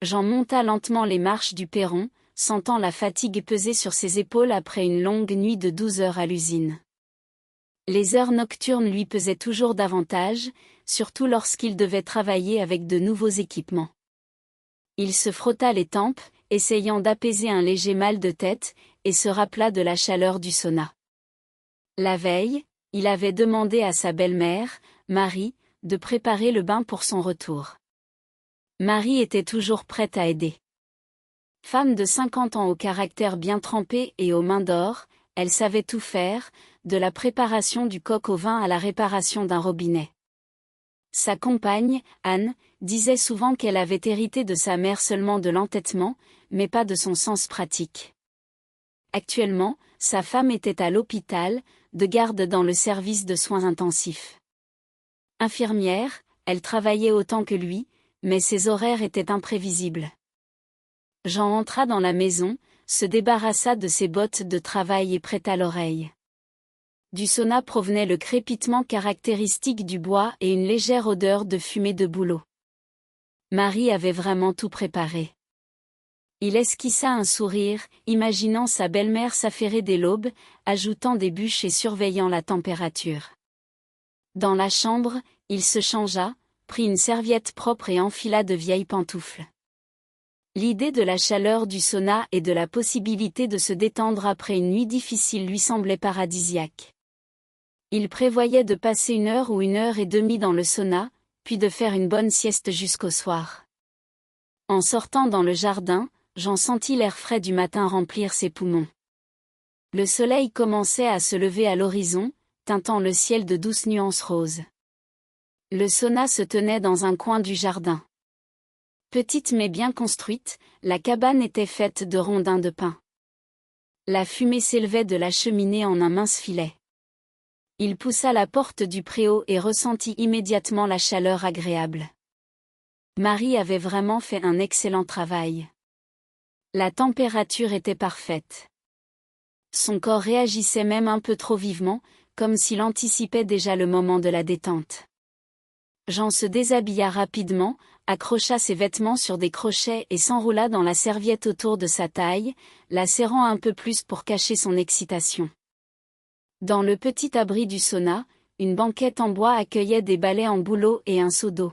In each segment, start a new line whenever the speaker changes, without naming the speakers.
Jean monta lentement les marches du perron, sentant la fatigue peser sur ses épaules après une longue nuit de 12 heures à l'usine. Les heures nocturnes lui pesaient toujours davantage, surtout lorsqu'il devait travailler avec de nouveaux équipements. Il se frotta les tempes, essayant d'apaiser un léger mal de tête, et se rappela de la chaleur du sauna. La veille, il avait demandé à sa belle-mère, Marie, de préparer le bain pour son retour. Marie était toujours prête à aider. Femme de 50 ans au caractère bien trempé et aux mains d'or, elle savait tout faire, de la préparation du coq au vin à la réparation d'un robinet. Sa compagne, Anne, disait souvent qu'elle avait hérité de sa mère seulement de l'entêtement, mais pas de son sens pratique. Actuellement, sa femme était à l'hôpital, de garde dans le service de soins intensifs. Infirmière, elle travaillait autant que lui, mais ses horaires étaient imprévisibles. Jean entra dans la maison, se débarrassa de ses bottes de travail et prêta l'oreille. Du sauna provenait le crépitement caractéristique du bois et une légère odeur de fumée de bouleau. Marie avait vraiment tout préparé. Il esquissa un sourire, imaginant sa belle-mère s'affairer dès l'aube, ajoutant des bûches et surveillant la température. Dans la chambre, il se changea, prit une serviette propre et enfila de vieilles pantoufles. L'idée de la chaleur du sauna et de la possibilité de se détendre après une nuit difficile lui semblait paradisiaque. Il prévoyait de passer 1 heure ou 1 heure et demie dans le sauna, puis de faire une bonne sieste jusqu'au soir. En sortant dans le jardin, Jean sentit l'air frais du matin remplir ses poumons. Le soleil commençait à se lever à l'horizon, teintant le ciel de douces nuances roses. Le sauna se tenait dans un coin du jardin. Petite mais bien construite, la cabane était faite de rondins de pin. La fumée s'élevait de la cheminée en un mince filet. Il poussa la porte du préau et ressentit immédiatement la chaleur agréable. Marie avait vraiment fait un excellent travail. La température était parfaite. Son corps réagissait même un peu trop vivement, comme s'il anticipait déjà le moment de la détente. Jean se déshabilla rapidement, accrocha ses vêtements sur des crochets et s'enroula dans la serviette autour de sa taille, la serrant un peu plus pour cacher son excitation. Dans le petit abri du sauna, une banquette en bois accueillait des balais en bouleau et un seau d'eau.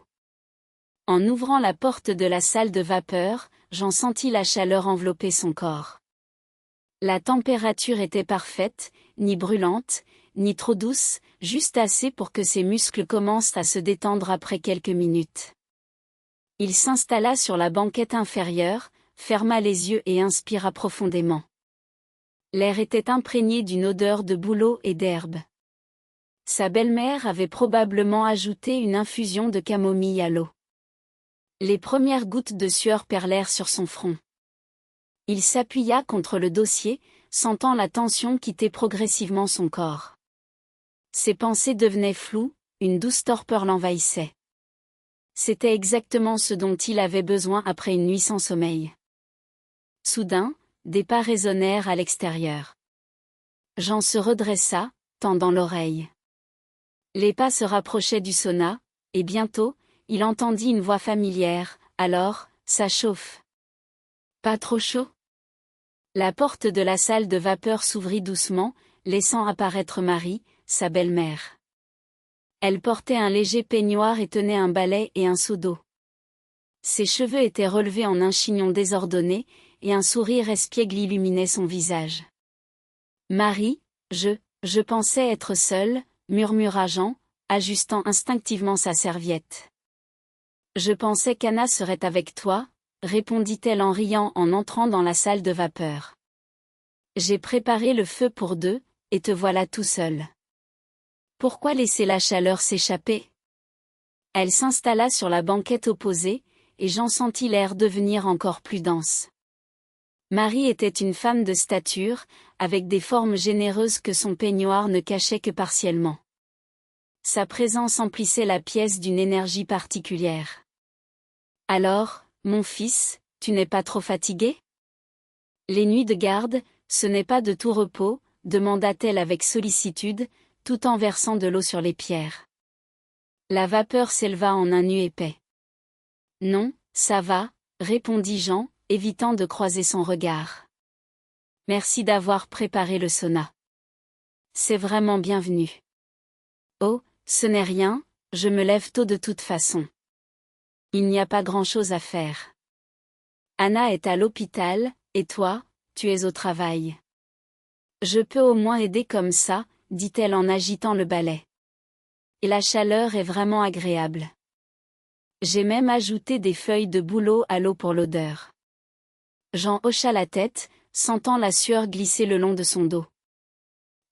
En ouvrant la porte de la salle de vapeur, Jean sentit la chaleur envelopper son corps. La température était parfaite, ni brûlante, ni trop douce, juste assez pour que ses muscles commencent à se détendre après quelques minutes. Il s'installa sur la banquette inférieure, ferma les yeux et inspira profondément. L'air était imprégné d'une odeur de bouleau et d'herbe. Sa belle-mère avait probablement ajouté une infusion de camomille à l'eau. Les premières gouttes de sueur perlèrent sur son front. Il s'appuya contre le dossier, sentant la tension quitter progressivement son corps. Ses pensées devenaient floues, une douce torpeur l'envahissait. C'était exactement ce dont il avait besoin après une nuit sans sommeil. Soudain, des pas résonnèrent à l'extérieur. Jean se redressa, tendant l'oreille. Les pas se rapprochaient du sauna, et bientôt, il entendit une voix familière. « Alors, ça chauffe. Pas trop chaud ?» La porte de la salle de vapeur s'ouvrit doucement, laissant apparaître Marie, sa belle-mère. Elle portait un léger peignoir et tenait un balai et un seau d'eau. Ses cheveux étaient relevés en un chignon désordonné, et un sourire espiègle illuminait son visage. « Marie, je pensais être seule, » murmura Jean, ajustant instinctivement sa serviette. « Je pensais qu'Anna serait avec toi, » répondit-elle en riant en entrant dans la salle de vapeur. « J'ai préparé le feu pour deux, et te voilà tout seul. Pourquoi laisser la chaleur s'échapper ?» Elle s'installa sur la banquette opposée, et Jean sentit l'air devenir encore plus dense. Marie était une femme de stature, avec des formes généreuses que son peignoir ne cachait que partiellement. Sa présence emplissait la pièce d'une énergie particulière. « Alors, mon fils, tu n'es pas trop fatigué ? Les nuits de garde, ce n'est pas de tout repos, » demanda-t-elle avec sollicitude, tout en versant de l'eau sur les pierres. La vapeur s'éleva en un nu épais. « Non, ça va, répondit Jean, évitant de croiser son regard. Merci d'avoir préparé le sauna. C'est vraiment bienvenu. Oh, ce n'est rien, je me lève tôt de toute façon. Il n'y a pas grand-chose à faire. Anna est à l'hôpital, et toi, tu es au travail. Je peux au moins aider comme ça, dit-elle en agitant le balai. Et la chaleur est vraiment agréable. J'ai même ajouté des feuilles de bouleau à l'eau pour l'odeur. Jean hocha la tête, sentant la sueur glisser le long de son dos.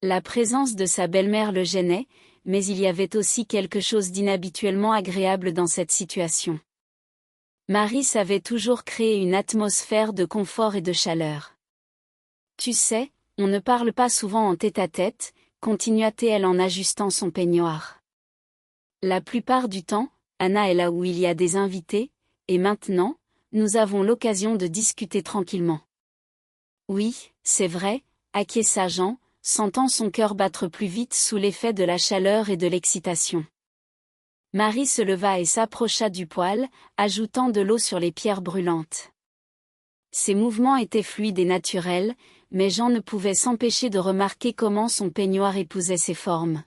La présence de sa belle-mère le gênait, mais il y avait aussi quelque chose d'inhabituellement agréable dans cette situation. Marie savait toujours créer une atmosphère de confort et de chaleur. Tu sais, on ne parle pas souvent en tête-à-tête, continua-t-elle en ajustant son peignoir. La plupart du temps, Anna est là où il y a des invités, et maintenant, nous avons l'occasion de discuter tranquillement. Oui, c'est vrai, acquiesça Jean, sentant son cœur battre plus vite sous l'effet de la chaleur et de l'excitation. Marie se leva et s'approcha du poêle, ajoutant de l'eau sur les pierres brûlantes. Ses mouvements étaient fluides et naturels, mais Jean ne pouvait s'empêcher de remarquer comment son peignoir épousait ses formes.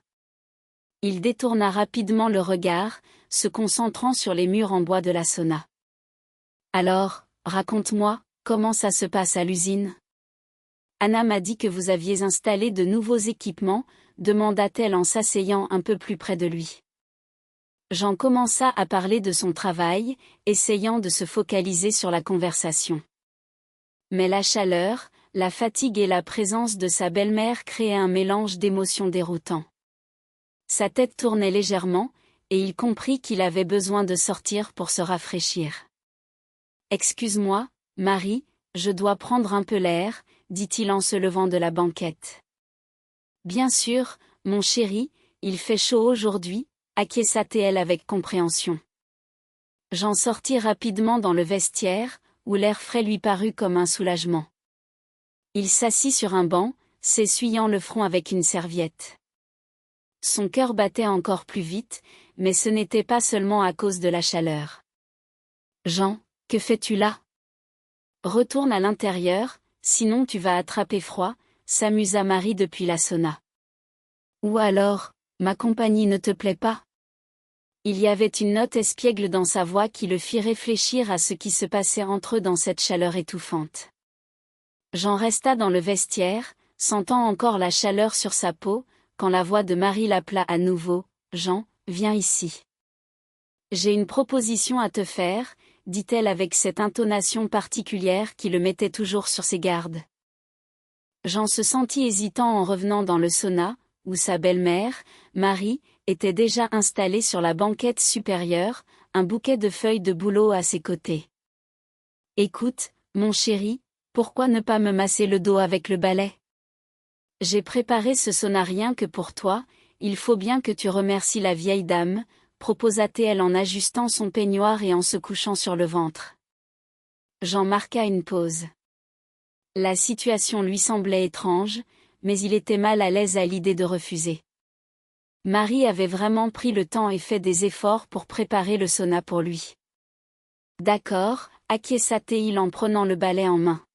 Il détourna rapidement le regard, se concentrant sur les murs en bois de la sauna. Alors, raconte-moi, comment ça se passe à l'usine ? Anna m'a dit que vous aviez installé de nouveaux équipements, demanda-t-elle en s'asseyant un peu plus près de lui. Jean commença à parler de son travail, essayant de se focaliser sur la conversation. Mais la chaleur, la fatigue et la présence de sa belle-mère créaient un mélange d'émotions déroutants. Sa tête tournait légèrement, et il comprit qu'il avait besoin de sortir pour se rafraîchir. « Excuse-moi, Marie, je dois prendre un peu l'air, » dit-il en se levant de la banquette. « Bien sûr, mon chéri, il fait chaud aujourd'hui, » acquiesça-t-elle avec compréhension. Jean sortit rapidement dans le vestiaire, où l'air frais lui parut comme un soulagement. Il s'assit sur un banc, s'essuyant le front avec une serviette. Son cœur battait encore plus vite, mais ce n'était pas seulement à cause de la chaleur. « Jean, que fais-tu là ? Retourne à l'intérieur, sinon tu vas attraper froid, » s'amusa Marie depuis la sauna. « Ou alors, ma compagnie ne te plaît pas ? » Il y avait une note espiègle dans sa voix qui le fit réfléchir à ce qui se passait entre eux dans cette chaleur étouffante. Jean resta dans le vestiaire, sentant encore la chaleur sur sa peau, quand la voix de Marie l'appela à nouveau. « Jean, viens ici. »« J'ai une proposition à te faire, » dit-elle avec cette intonation particulière qui le mettait toujours sur ses gardes. Jean se sentit hésitant en revenant dans le sauna, où sa belle-mère, Marie, était déjà installée sur la banquette supérieure, un bouquet de feuilles de bouleau à ses côtés. « Écoute, mon chéri, pourquoi ne pas me masser le dos avec le balai ? J'ai préparé ce sauna rien que pour toi, il faut bien que tu remercies la vieille dame, » proposa-t-elle en ajustant son peignoir et en se couchant sur le ventre. Jean marqua une pause. La situation lui semblait étrange, mais il était mal à l'aise à l'idée de refuser. Marie avait vraiment pris le temps et fait des efforts pour préparer le sauna pour lui. « D'accord, » acquiesça-t-il en prenant le balai en main.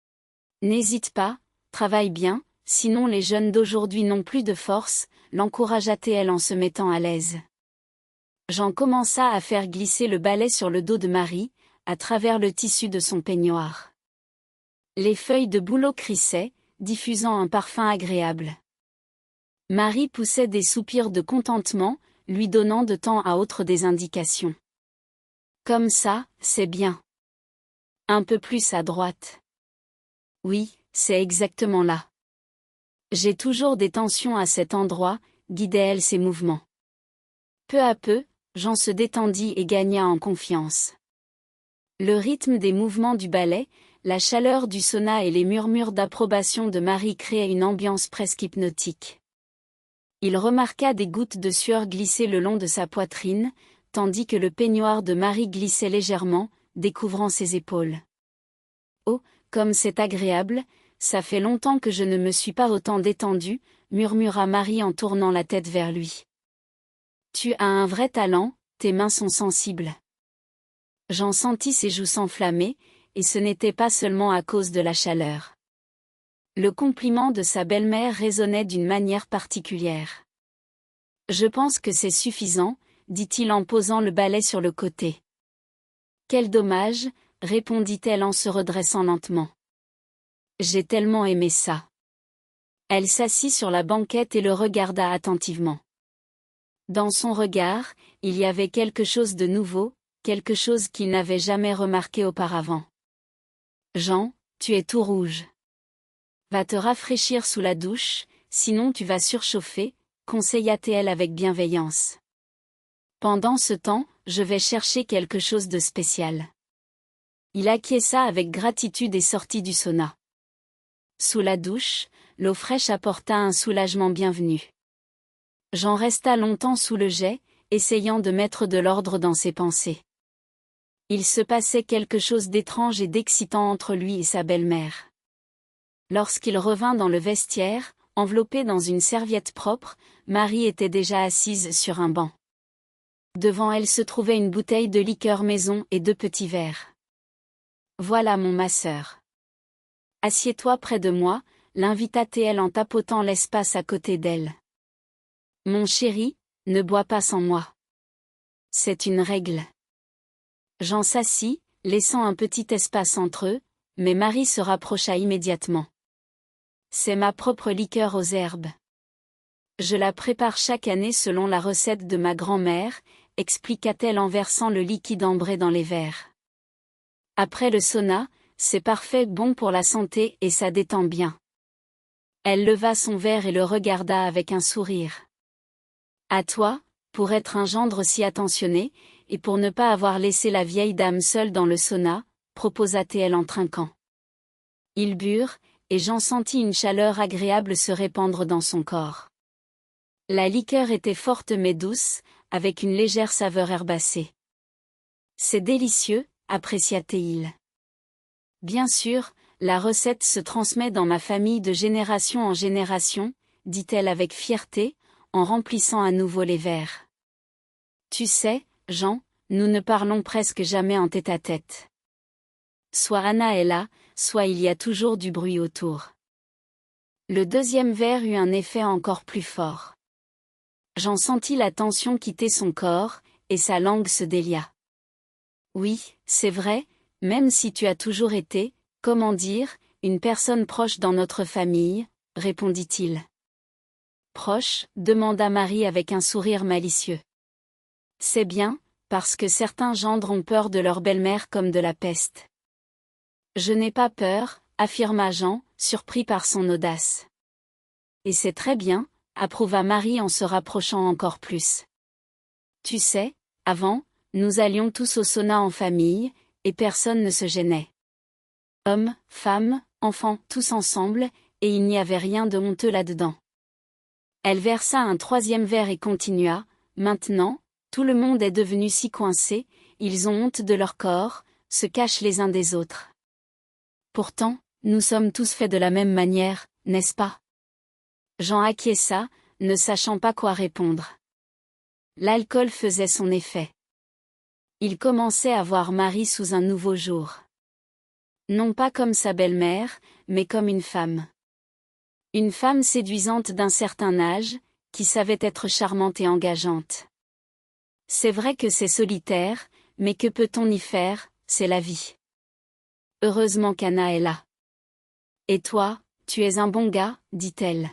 « N'hésite pas, travaille bien, sinon les jeunes d'aujourd'hui n'ont plus de force, » l'encouragea-t-elle en se mettant à l'aise. Jean commença à faire glisser le balai sur le dos de Marie, à travers le tissu de son peignoir. Les feuilles de bouleau crissaient, diffusant un parfum agréable. Marie poussait des soupirs de contentement, lui donnant de temps à autre des indications. « Comme ça, c'est bien. Un peu plus à droite. Oui, c'est exactement là. J'ai toujours des tensions à cet endroit, » guidait-elle ses mouvements. Peu à peu, Jean se détendit et gagna en confiance. Le rythme des mouvements du ballet, la chaleur du sauna et les murmures d'approbation de Marie créaient une ambiance presque hypnotique. Il remarqua des gouttes de sueur glisser le long de sa poitrine, tandis que le peignoir de Marie glissait légèrement, découvrant ses épaules. « Oh, comme c'est agréable, ça fait longtemps que je ne me suis pas autant détendue, » murmura Marie en tournant la tête vers lui. « Tu as un vrai talent, tes mains sont sensibles. » Jean sentit ses joues s'enflammer, et ce n'était pas seulement à cause de la chaleur. Le compliment de sa belle-mère résonnait d'une manière particulière. « Je pense que c'est suffisant », dit-il en posant le balai sur le côté. « Quel dommage », répondit-elle en se redressant lentement. « J'ai tellement aimé ça. » Elle s'assit sur la banquette et le regarda attentivement. Dans son regard, il y avait quelque chose de nouveau, quelque chose qu'il n'avait jamais remarqué auparavant. « Jean, tu es tout rouge. Va te rafraîchir sous la douche, sinon tu vas surchauffer, conseilla-t-elle avec bienveillance. Pendant ce temps, je vais chercher quelque chose de spécial. Il acquiesça avec gratitude et sortit du sauna. Sous la douche, l'eau fraîche apporta un soulagement bienvenu. Jean resta longtemps sous le jet, essayant de mettre de l'ordre dans ses pensées. Il se passait quelque chose d'étrange et d'excitant entre lui et sa belle-mère. Lorsqu'il revint dans le vestiaire, enveloppée dans une serviette propre, Marie était déjà assise sur un banc. Devant elle se trouvait une bouteille de liqueur maison et 2 petits verres. « Voilà mon masseur. Assieds-toi près de moi », l'invita-t-elle en tapotant l'espace à côté d'elle. « Mon chéri, ne bois pas sans moi. C'est une règle. » Jean s'assit, laissant un petit espace entre eux, mais Marie se rapprocha immédiatement. « C'est ma propre liqueur aux herbes. Je la prépare chaque année selon la recette de ma grand-mère, expliqua-t-elle en versant le liquide ambré dans les verres. Après le sauna, c'est parfait, bon pour la santé et ça détend bien. Elle leva son verre et le regarda avec un sourire. À toi, pour être un gendre si attentionné, et pour ne pas avoir laissé la vieille dame seule dans le sauna, proposa-t-elle en trinquant. Ils burent, et Jean sentit une chaleur agréable se répandre dans son corps. La liqueur était forte mais douce, avec une légère saveur herbacée. C'est délicieux, apprécia-t-il. Bien sûr, la recette se transmet dans ma famille de génération en génération, dit-elle avec fierté, en remplissant à nouveau les verres. Tu sais, Jean, nous ne parlons presque jamais en tête-à-tête. Soit Anna est là, soit il y a toujours du bruit autour. Le deuxième verre eut un effet encore plus fort. Jean sentit la tension quitter son corps, et sa langue se délia. Oui, c'est vrai, même si tu as toujours été, comment dire, une personne proche dans notre famille, répondit-il. Proche, demanda Marie avec un sourire malicieux. C'est bien, parce que certains gendres ont peur de leur belle-mère comme de la peste. Je n'ai pas peur, affirma Jean, surpris par son audace. Et c'est très bien, approuva Marie en se rapprochant encore plus. Tu sais, avant, nous allions tous au sauna en famille, et personne ne se gênait. Hommes, femmes, enfants, tous ensemble, et il n'y avait rien de honteux là-dedans. Elle versa un 3e verre et continua, maintenant, tout le monde est devenu si coincé, ils ont honte de leur corps, se cachent les uns des autres. Pourtant, nous sommes tous faits de la même manière, n'est-ce pas? Jean acquiesça, ne sachant pas quoi répondre. L'alcool faisait son effet. Il commençait à voir Marie sous un nouveau jour. Non pas comme sa belle-mère, mais comme une femme. Une femme séduisante d'un certain âge, qui savait être charmante et engageante. C'est vrai que c'est solitaire, mais que peut-on y faire, c'est la vie. Heureusement qu'Anna est là. Et toi, tu es un bon gars, dit-elle.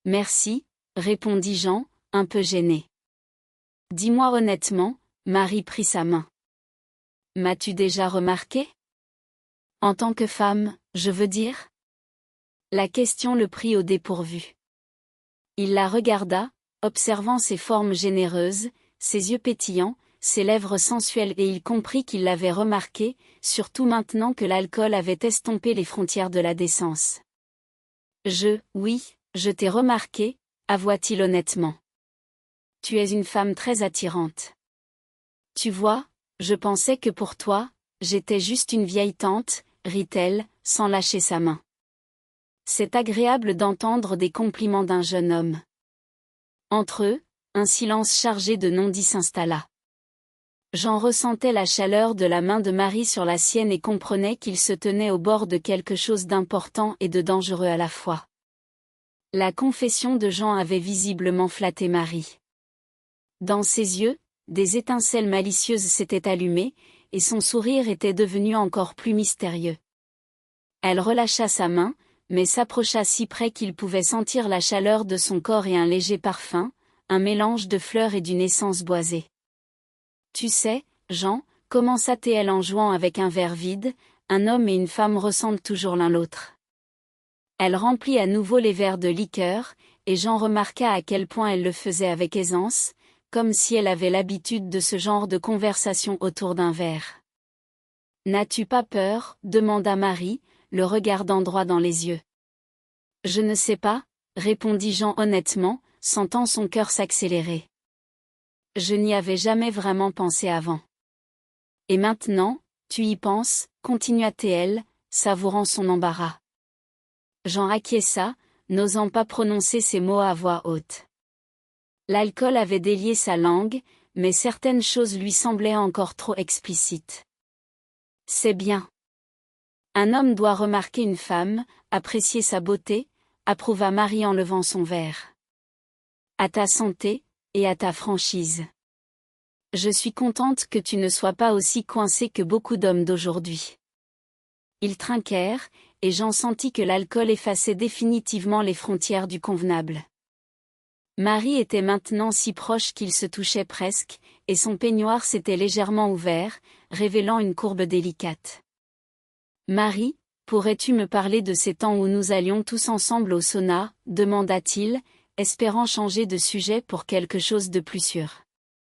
Merci, répondit Jean, un peu gêné. Dis-moi honnêtement, Marie prit sa main. M'as-tu déjà remarqué? En tant que femme, je veux dire? La question le prit au dépourvu. Il la regarda, observant ses formes généreuses, ses yeux pétillants, ses lèvres sensuelles et il comprit qu'il l'avait remarquée, surtout maintenant que l'alcool avait estompé les frontières de la décence. Oui, je t'ai remarqué, avoua-t-il honnêtement. Tu es une femme très attirante. Tu vois, je pensais que pour toi, j'étais juste une vieille tante, rit-elle, sans lâcher sa main. C'est agréable d'entendre des compliments d'un jeune homme. Entre eux, un silence chargé de non-dits s'installa. Jean ressentait la chaleur de la main de Marie sur la sienne et comprenait qu'il se tenait au bord de quelque chose d'important et de dangereux à la fois. La confession de Jean avait visiblement flatté Marie. Dans ses yeux, des étincelles malicieuses s'étaient allumées, et son sourire était devenu encore plus mystérieux. Elle relâcha sa main, mais s'approcha si près qu'il pouvait sentir la chaleur de son corps et un léger parfum, un mélange de fleurs et d'une essence boisée. « Tu sais, Jean, commença-t-elle en jouant avec un verre vide, un homme et une femme ressemblent toujours l'un l'autre. » Elle remplit à nouveau les verres de liqueur, et Jean remarqua à quel point elle le faisait avec aisance, comme si elle avait l'habitude de ce genre de conversation autour d'un verre. « N'as-tu pas peur ? demanda Marie, le regardant droit dans les yeux. « Je ne sais pas, répondit Jean honnêtement, sentant son cœur s'accélérer. Je n'y avais jamais vraiment pensé avant. Et maintenant, tu y penses, continua-t-elle, savourant son embarras. Jean acquiesça, n'osant pas prononcer ces mots à voix haute. L'alcool avait délié sa langue, mais certaines choses lui semblaient encore trop explicites. C'est bien. Un homme doit remarquer une femme, apprécier sa beauté, approuva Marie en levant son verre. À ta santé, et à ta franchise. Je suis contente que tu ne sois pas aussi coincé que beaucoup d'hommes d'aujourd'hui. Ils trinquèrent, et Jean sentit que l'alcool effaçait définitivement les frontières du convenable. Marie était maintenant si proche qu'ils se touchaient presque, et son peignoir s'était légèrement ouvert, révélant une courbe délicate. « Marie, pourrais-tu me parler de ces temps où nous allions tous ensemble au sauna ?» demanda-t-il, espérant changer de sujet pour quelque chose de plus sûr.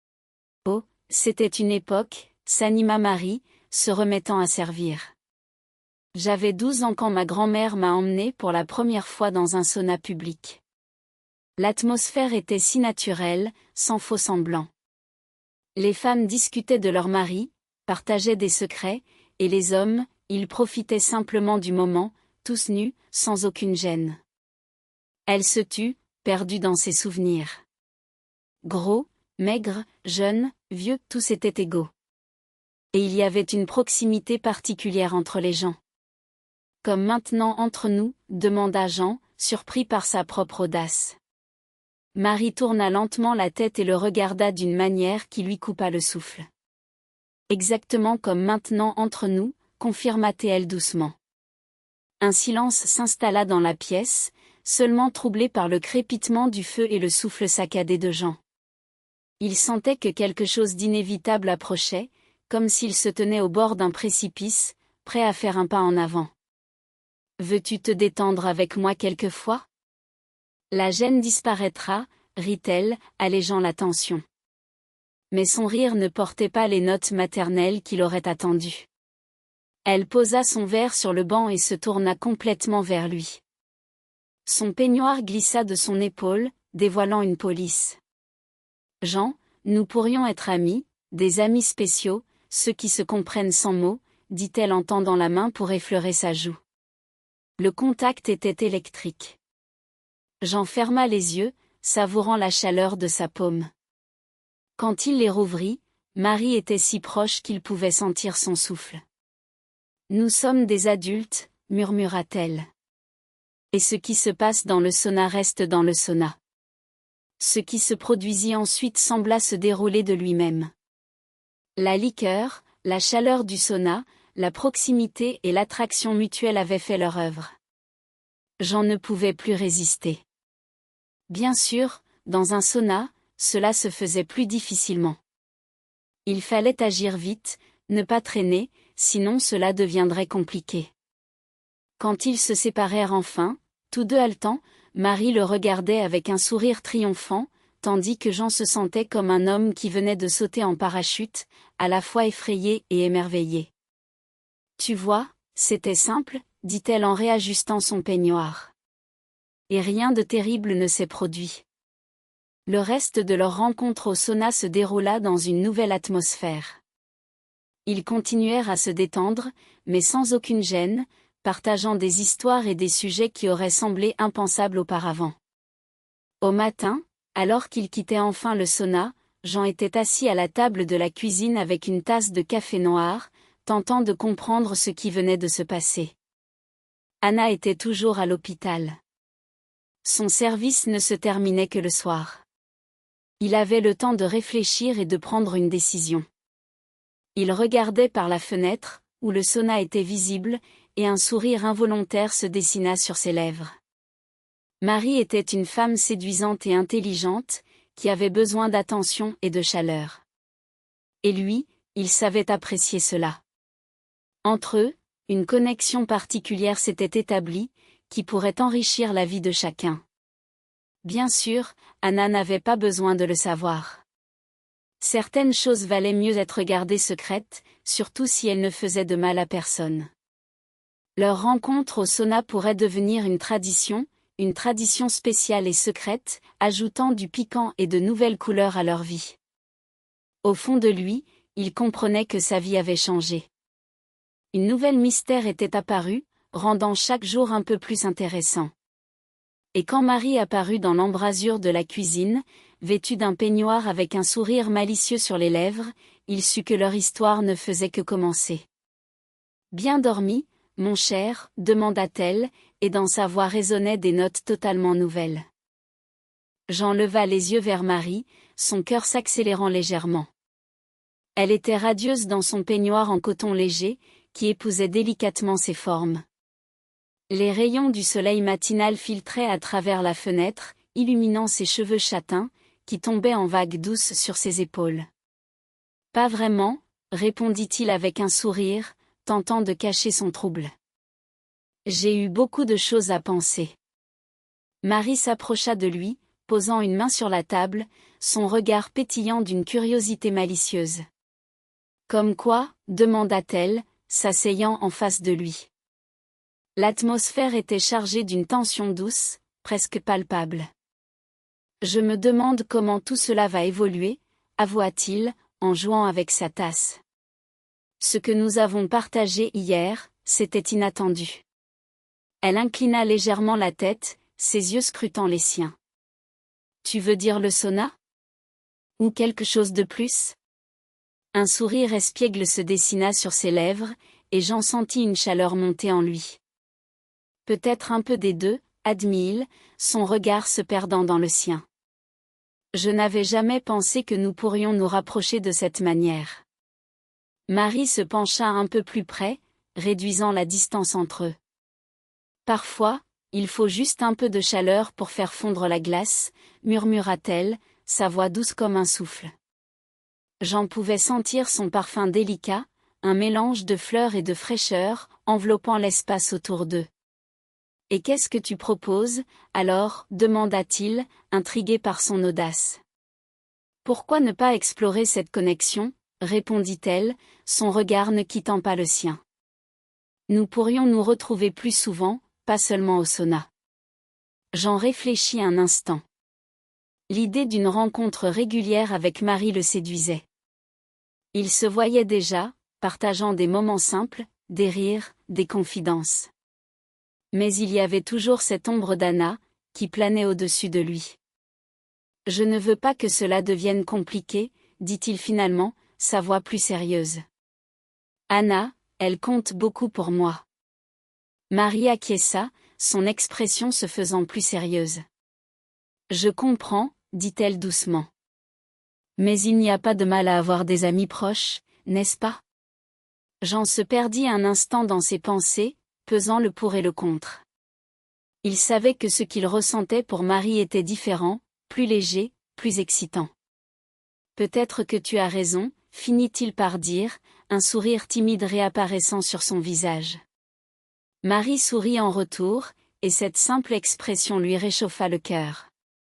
« Oh, c'était une époque », s'anima Marie, se remettant à servir. « J'avais 12 ans quand ma grand-mère m'a emmenée pour la première fois dans un sauna public. L'atmosphère était si naturelle, sans faux semblant. Les femmes discutaient de leurs maris, partageaient des secrets, et les hommes, ils profitaient simplement du moment, tous nus, sans aucune gêne. Elle se tut, perdue dans ses souvenirs. Gros, maigre, jeune, vieux, tous étaient égaux. Et il y avait une proximité particulière entre les gens. « Comme maintenant entre nous ?» demanda Jean, surpris par sa propre audace. Marie tourna lentement la tête et le regarda d'une manière qui lui coupa le souffle. « Exactement comme maintenant entre nous », confirma-t-elle doucement. Un silence s'installa dans la pièce, seulement troublé par le crépitement du feu et le souffle saccadé de Jean. Il sentait que quelque chose d'inévitable approchait, comme s'il se tenait au bord d'un précipice, prêt à faire un pas en avant. « Veux-tu te détendre avec moi quelquefois ? La gêne disparaîtra, rit-elle, allégeant la tension. Mais son rire ne portait pas les notes maternelles qu'il aurait attendues. Elle posa son verre sur le banc et se tourna complètement vers lui. Son peignoir glissa de son épaule, dévoilant une police. « Jean, nous pourrions être amis, des amis spéciaux, ceux qui se comprennent sans mots, » dit-elle en tendant la main pour effleurer sa joue. Le contact était électrique. Jean ferma les yeux, savourant la chaleur de sa paume. Quand il les rouvrit, Marie était si proche qu'il pouvait sentir son souffle. « Nous sommes des adultes, » murmura-t-elle. Et ce qui se passe dans le sauna reste dans le sauna. Ce qui se produisit ensuite sembla se dérouler de lui-même. La liqueur, la chaleur du sauna, la proximité et l'attraction mutuelle avaient fait leur œuvre. Jean ne pouvait plus résister. Bien sûr, dans un sauna, cela se faisait plus difficilement. Il fallait agir vite, ne pas traîner, sinon cela deviendrait compliqué. Quand ils se séparèrent enfin, tous deux haletants, Marie le regardait avec un sourire triomphant, tandis que Jean se sentait comme un homme qui venait de sauter en parachute, à la fois effrayé et émerveillé. « Tu vois, c'était simple, » dit-elle en réajustant son peignoir. Et rien de terrible ne s'est produit. Le reste de leur rencontre au sauna se déroula dans une nouvelle atmosphère. Ils continuèrent à se détendre, mais sans aucune gêne, partageant des histoires et des sujets qui auraient semblé impensables auparavant. Au matin, alors qu'ils quittaient enfin le sauna, Jean était assis à la table de la cuisine avec une tasse de café noir, tentant de comprendre ce qui venait de se passer. Anna était toujours à l'hôpital. Son service ne se terminait que le soir. Il avait le temps de réfléchir et de prendre une décision. Il regardait par la fenêtre, où le sauna était visible, et un sourire involontaire se dessina sur ses lèvres. Marie était une femme séduisante et intelligente, qui avait besoin d'attention et de chaleur. Et lui, il savait apprécier cela. Entre eux, une connexion particulière s'était établie, qui pourrait enrichir la vie de chacun. Bien sûr, Anna n'avait pas besoin de le savoir. Certaines choses valaient mieux être gardées secrètes, surtout si elles ne faisaient de mal à personne. Leur rencontre au sauna pourrait devenir une tradition spéciale et secrète, ajoutant du piquant et de nouvelles couleurs à leur vie. Au fond de lui, il comprenait que sa vie avait changé. Une nouvelle mystère était apparue, rendant chaque jour un peu plus intéressant. Et quand Marie apparut dans l'embrasure de la cuisine, vêtue d'un peignoir avec un sourire malicieux sur les lèvres, il sut que leur histoire ne faisait que commencer. « Bien dormi, mon cher ?» demanda-t-elle, et dans sa voix résonnaient des notes totalement nouvelles. Jean leva les yeux vers Marie, son cœur s'accélérant légèrement. Elle était radieuse dans son peignoir en coton léger, qui épousait délicatement ses formes. Les rayons du soleil matinal filtraient à travers la fenêtre, illuminant ses cheveux châtains, qui tombaient en vagues douces sur ses épaules. « Pas vraiment », répondit-il avec un sourire, tentant de cacher son trouble. « J'ai eu beaucoup de choses à penser. » Marie s'approcha de lui, posant une main sur la table, son regard pétillant d'une curiosité malicieuse. « Comme quoi ?» demanda-t-elle, s'asseyant en face de lui. L'atmosphère était chargée d'une tension douce, presque palpable. « Je me demande comment tout cela va évoluer, » avoua-t-il, en jouant avec sa tasse. Ce que nous avons partagé hier, c'était inattendu. Elle inclina légèrement la tête, ses yeux scrutant les siens. « Tu veux dire le sauna ? Ou quelque chose de plus ?» Un sourire espiègle se dessina sur ses lèvres, et Jean sentit une chaleur monter en lui. « Peut-être un peu des deux, » admit-il, son regard se perdant dans le sien. « Je n'avais jamais pensé que nous pourrions nous rapprocher de cette manière. » Marie se pencha un peu plus près, réduisant la distance entre eux. « Parfois, il faut juste un peu de chaleur pour faire fondre la glace, » murmura-t-elle, sa voix douce comme un souffle. Jean pouvait sentir son parfum délicat, un mélange de fleurs et de fraîcheur, enveloppant l'espace autour d'eux. « Et qu'est-ce que tu proposes, alors ?» demanda-t-il, intrigué par son audace. « Pourquoi ne pas explorer cette connexion ?» répondit-elle, son regard ne quittant pas le sien. « Nous pourrions nous retrouver plus souvent, pas seulement au sauna. » Jean réfléchit un instant. L'idée d'une rencontre régulière avec Marie le séduisait. Il se voyait déjà, partageant des moments simples, des rires, des confidences. Mais il y avait toujours cette ombre d'Anna, qui planait au-dessus de lui. « Je ne veux pas que cela devienne compliqué, » dit-il finalement, sa voix plus sérieuse. « Anna, elle compte beaucoup pour moi. » Marie acquiesça, son expression se faisant plus sérieuse. « Je comprends, » dit-elle doucement. « Mais il n'y a pas de mal à avoir des amis proches, n'est-ce pas ?» Jean se perdit un instant dans ses pensées, pesant le pour et le contre. Il savait que ce qu'il ressentait pour Marie était différent, plus léger, plus excitant. « Peut-être que tu as raison, » finit-il par dire, un sourire timide réapparaissant sur son visage. Marie sourit en retour, et cette simple expression lui réchauffa le cœur.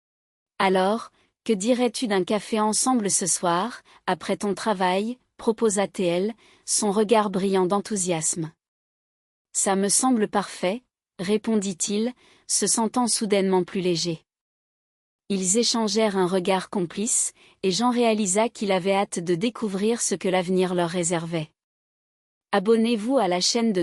« Alors, que dirais-tu d'un café ensemble ce soir, après ton travail ?» proposa-t-elle, son regard brillant d'enthousiasme. « Ça me semble parfait, » répondit-il, se sentant soudainement plus léger. Ils échangèrent un regard complice, et Jean réalisa qu'il avait hâte de découvrir ce que l'avenir leur réservait. Abonnez-vous à la chaîne de